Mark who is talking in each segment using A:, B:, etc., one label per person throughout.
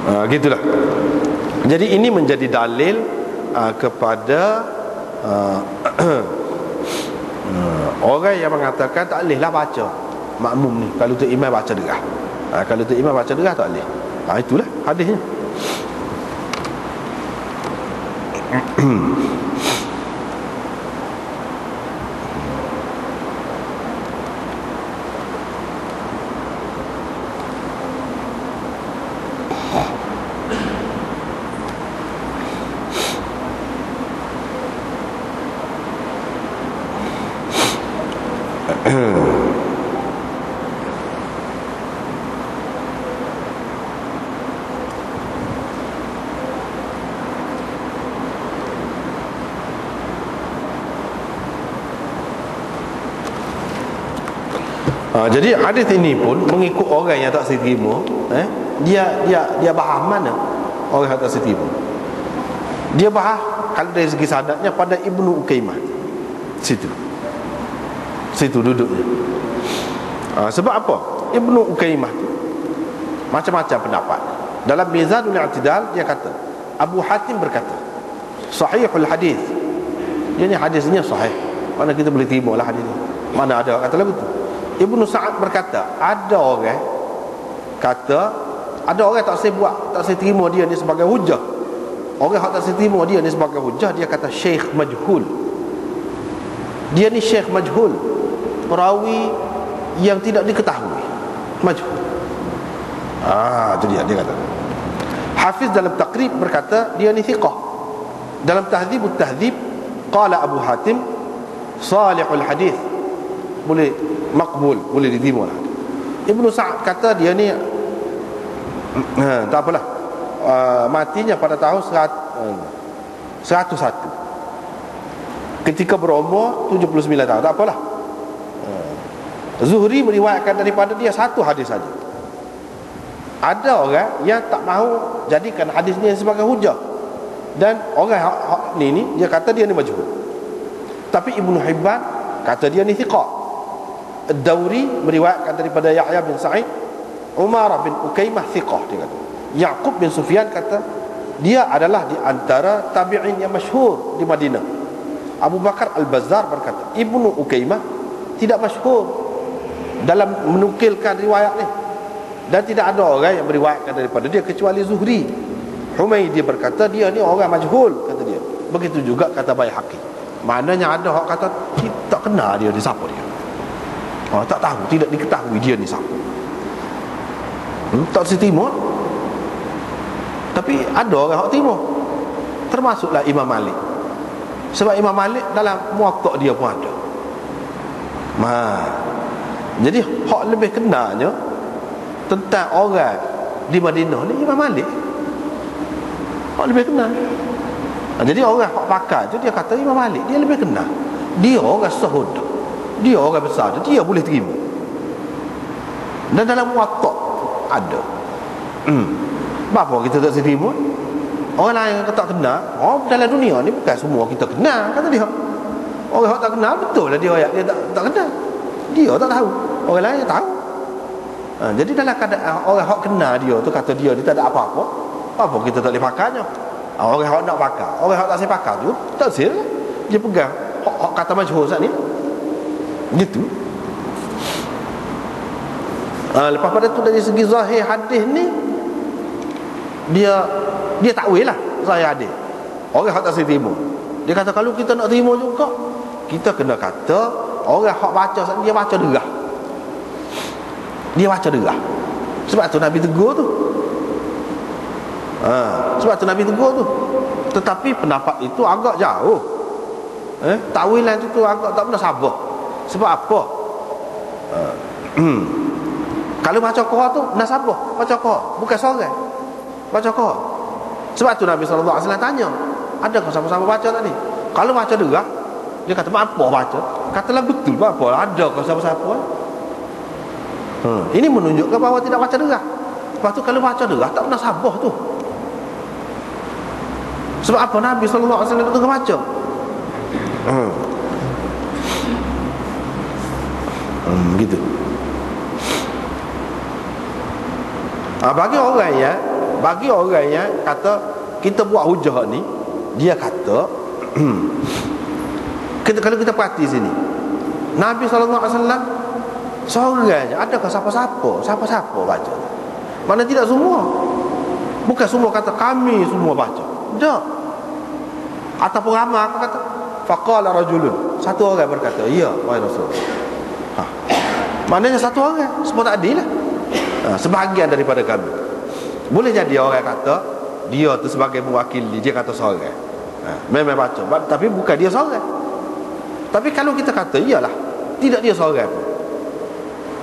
A: Gitulah. Jadi ini menjadi dalil kepada orang yang mengatakan tak bolehlah baca makmum ni kalau tu imam baca derah. Kalau tu imam baca derah tak boleh. Itulah hadisnya. Jadi hadis ini pun mengikut orang yang tak seterima, dia bahas mana orang yang tak seterima. Dia bahas kalau dari segi sanadnya pada Ibnu Ukaimah. Situ duduknya. Sebab apa? Ibnu Ukaimah macam-macam pendapat. Dalam Mizanul I'tidal dia kata, Abu Hatim berkata, sahihul hadis. Dia ni hadisnya sahih. Mana kita boleh terima lah hadis ni. Mana ada kata lagu tu. Ibnu Sa'ad berkata, ada orang tak saya buat, tak saya terima dia ni sebagai hujah. Orang yang tak saya terima dia ni sebagai hujah, dia kata syekh majhul. Dia ni syekh majhul, perawi yang tidak diketahui, majhul. Itu dia kata. Hafiz dalam Taqrib berkata dia ni thiqah. Dalam Tahdzibut Tahdzib qala Abu Hatim salihul hadis, boleh makbul, boleh diterima lah. Ibnu Sa'ad kata dia ni tak apalah, matinya pada tahun 101 ketika berumur 79 tahun, tak apalah. Zuhri meriwayatkan daripada dia satu hadis saja. Ada orang yang tak mahu jadikan hadisnya sebagai hujah, dan orang ni dia kata dia ni majhul. Tapi Ibnu Hibban kata dia ni thiqah. Ad-Dawri meriwayatkan daripada Yahya bin Sa'id, Umar bin Ukaimah thiqah, dia kata. Yaqub bin Sufyan kata dia adalah di antara tabi'in yang masyhur di Madinah. Abu Bakar Al-Bazzar berkata Ibnu Ukaimah tidak masyhur dalam menukilkan riwayat ni, dan tidak ada orang yang meriwayatkan daripada dia kecuali Zuhri. Humaydi berkata dia ni orang majhul, kata dia. Begitu juga kata Baihaqi. Maknanya ada orang kata kita tak kenal dia ni siapa dia. Tak tahu, tidak diketahui dia ni siapa. Tak setimur. Tapi ada orang hak timur, termasuklah Imam Malik. Sebab Imam Malik dalam Muwatta' dia pun ada. Jadi hak lebih kenalnya tentang orang di Madinah ni Imam Malik. Hak lebih kenal. Jadi orang hak pakar tu dia kata Imam Malik dia lebih kenal. Dia orang sahabat, dia orang besar, dia boleh terima. Dan dalam Muwatta' ada. Apa kita tak terima? Orang lain yang tak kenal, dalam dunia ni bukan semua kita kenal, kata dia. Orang yang tak kenal, betul lah dia tak kenal. Dia tak tahu, orang lain tahu. Jadi dalam keadaan orang yang kenal dia tu kata dia ni tak ada apa-apa, apa kita tak boleh pakainya. Orang yang nak pakai, orang yang tak saya pakai tu tak sil, dia pegang hak kata masyhur saat ni. Gitu. Lepas pada tu dari segi zahir hadis ni dia takwil lah zahir hadis. Orang hak tak saya terima, dia kata kalau kita nak terima juga, kita kena kata orang hak baca dia baca derah. Dia baca derah. Sebab tu Nabi tegur tu. Sebab tu Nabi tegur tu. Tetapi pendapat itu agak jauh. Takwilan itu agak tak pernah sabar. Sebab apa? Kalau baca Quran tu nasabah, baca Quran bukan seorang. Baca Quran. Sebab tu Nabi sallallahu alaihi wasallam tanya, adakah sama-sama baca tadi? Kalau baca derah, dia kata apa baca? Katalah betul apa? Adakah sama-sama? Ini menunjukkan bahawa tidak baca derah. Lepas tu kalau baca derah tak pernah sabah tu. Sebab apa Nabi sallallahu alaihi wasallam tengah baca? Gitu. Bagi orang ya bagi orang yang kata kita buat hujah ni, dia kata kalau kita perhati sini, Nabi SAW seorang je, adakah siapa-siapa baca? Mana tidak semua. Bukan semua kata kami semua baca. Tak. Ataupun ramai aku kata faqala rajulun, satu orang berkata, ya wahai Rasul. Maknanya satu orang, semua tak adil lah. Sebahagian daripada kami. Boleh jadi orang kata dia tu sebagai mewakili, dia kata seorang, memang baca, tapi bukan dia seorang. Tapi kalau kita kata iyalah, tidak dia seorang pun,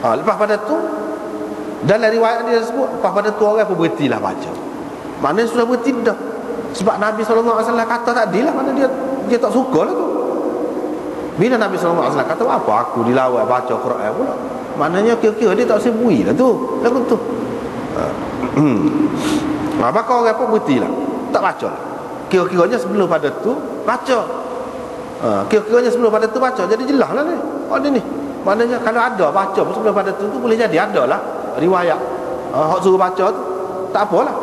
A: lepas pada tu dalam riwayat dia sebut, lepas pada tu orang pun berhentilah baca. Maknanya sudah berhenti dah. Sebab Nabi SAW kata tadi lah, mana dia tak suka lah tu. Bila Nabi SAW kata apa aku dilawan baca Quran pula, maknanya kira-kira dia tak sebui lah tu lagu tu. Maka orang pun berhenti lah, tak baca lah. Kira-kiranya sebelum pada tu baca. Kira-kiranya sebelum pada tu baca. Jadi jelas lah ni. Ni maknanya kalau ada baca sebelum pada tu boleh jadi ada lah riwayat hak suruh baca tu, tak apalah.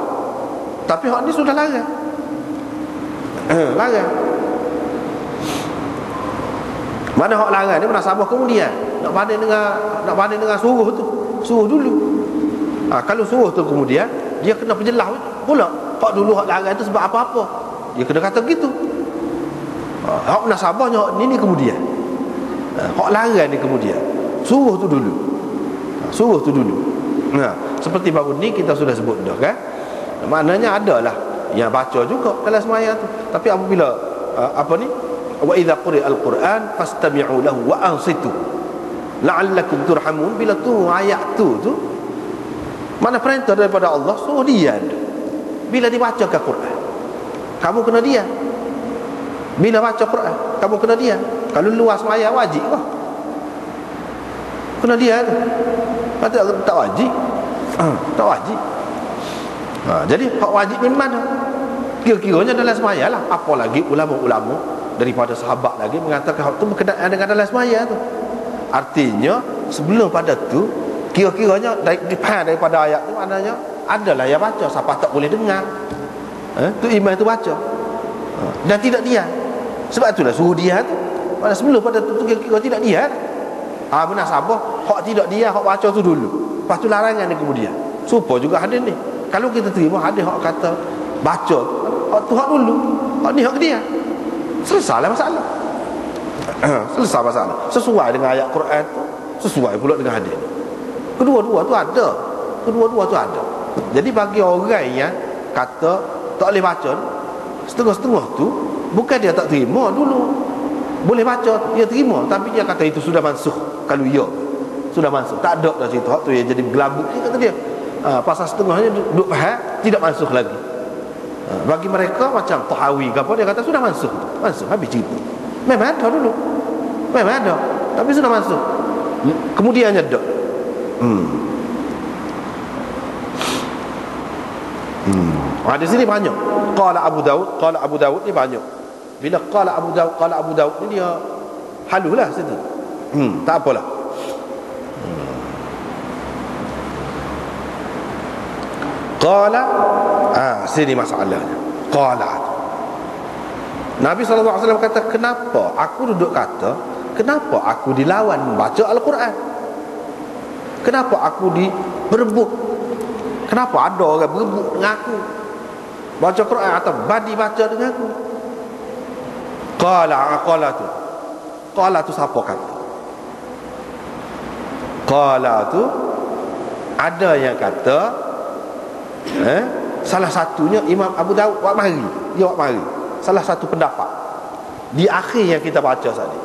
A: Tapi hak ni sudah larang. Larang. Mana hak larang ni munasabah kemudian. Nak banding dengan suruh tu. Suruh dulu. Kalau suruh tu kemudian, dia kena perjelas pula. Hak dulu hak larang tu sebab apa-apa. Dia kena kata begitu. Hak munasabahnya hak ni kemudian. Hak larang ni kemudian. Suruh tu dulu. Suruh tu dulu. Seperti baru ni kita sudah sebut dah kan. Maknanya adalah yang baca juga dalam sembahyang tu. Tapi apabila wa idza quri'al Quran fastami'u lahu wa ansitu la'allakum turhamun, bila tu ayat tu mana perintah daripada Allah, suruh dia. Bila dibacakan Quran, kamu kena diam. Bila baca Quran, kamu kena diam. Kalau luar sembahyang wajib ke? Kena diam tu. Tak wajib. Tak wajib. Jadi hak wajib ni mana? Kira-kiranya dalam sembahyang lah. Apalagi ulama-ulama daripada sahabat lagi mengatakan hak tu berkenaan dengan dalam sembahyang tu. Artinya sebelum pada tu, kira-kiranya daripada ayat tu maknanya adalah yang baca, siapa tak boleh dengar. Tu imam tu baca. Dan tidak dia. Sebab itulah suruh dia tu. Pada sebelum pada tu kira-kira tidak dia. Munasabah hak tidak dia, hak baca tu dulu. Lepas tu larangan ni kemudian. Supaya juga hadis ni. Kalau kita terima hadis hak kata baca, hak tu hak dulu, hak ni hak dia. Selesailah masalah. Selesai masalah. Sesuai dengan ayat Quran tu, sesuai pula dengan hadis. Kedua-dua tu ada. Kedua-dua tu ada. Jadi bagi orang yang kata tak boleh baca, setengah-setengah tu bukan dia tak terima dulu. Boleh baca, dia terima, tapi dia kata itu sudah mansuh. Kalau ya, sudah mansuh, tak ada dah situ. Hak tu yang jadi gelabuk ni kata dia. Pasal setengahnya duduk faham, tidak mansuh lagi. Bagi mereka macam Tahawi ke apa, dia kata sudah mansuh. Mansuh habis cerita. Memang ada dulu. Memang ada, tapi sudah mansuh. Kemudiannya ada. Di sini banyak. Qala Abu Daud ni banyak. Bila qala Abu Daud ni dia halulah situ. Tak apalah. Qala, sini masalahnya. Qala. Nabi SAW kata, kenapa aku duduk kata, kenapa aku dilawan membaca Al-Quran? Kenapa aku berebut? Kenapa ada orang berebut dengan aku baca Quran atau badi baca dengan aku? Qala tu siapa kata? Qala tu ada yang kata, salah satunya Imam Abu Daud buat mari. Dia buat mari. Salah satu pendapat di akhir yang kita baca saat ni.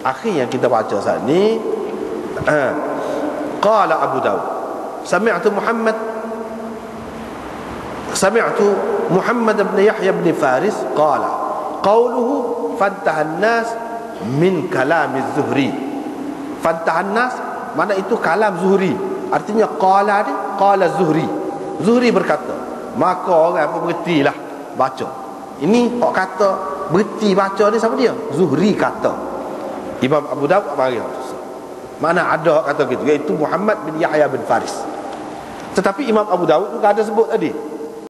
A: Akhir yang kita baca saat ni, qala Abu Daud, sami'tu Muhammad bin Yahya bin Faris qala qawluhu fantahan nas min kalam az-Zuhri. Fantahan nas mana itu kalam Zuhri. Artinya qala ni qala Zuhri. Zuhri berkata, maka orang pun berhentilah baca. Ini hak kata berhenti baca ni siapa dia? Zuhri kata. Imam Abu Daud mari. Mana ada hak kata gitu, iaitu Muhammad bin Yahya bin Faris. Tetapi Imam Abu Daud juga ada sebut tadi,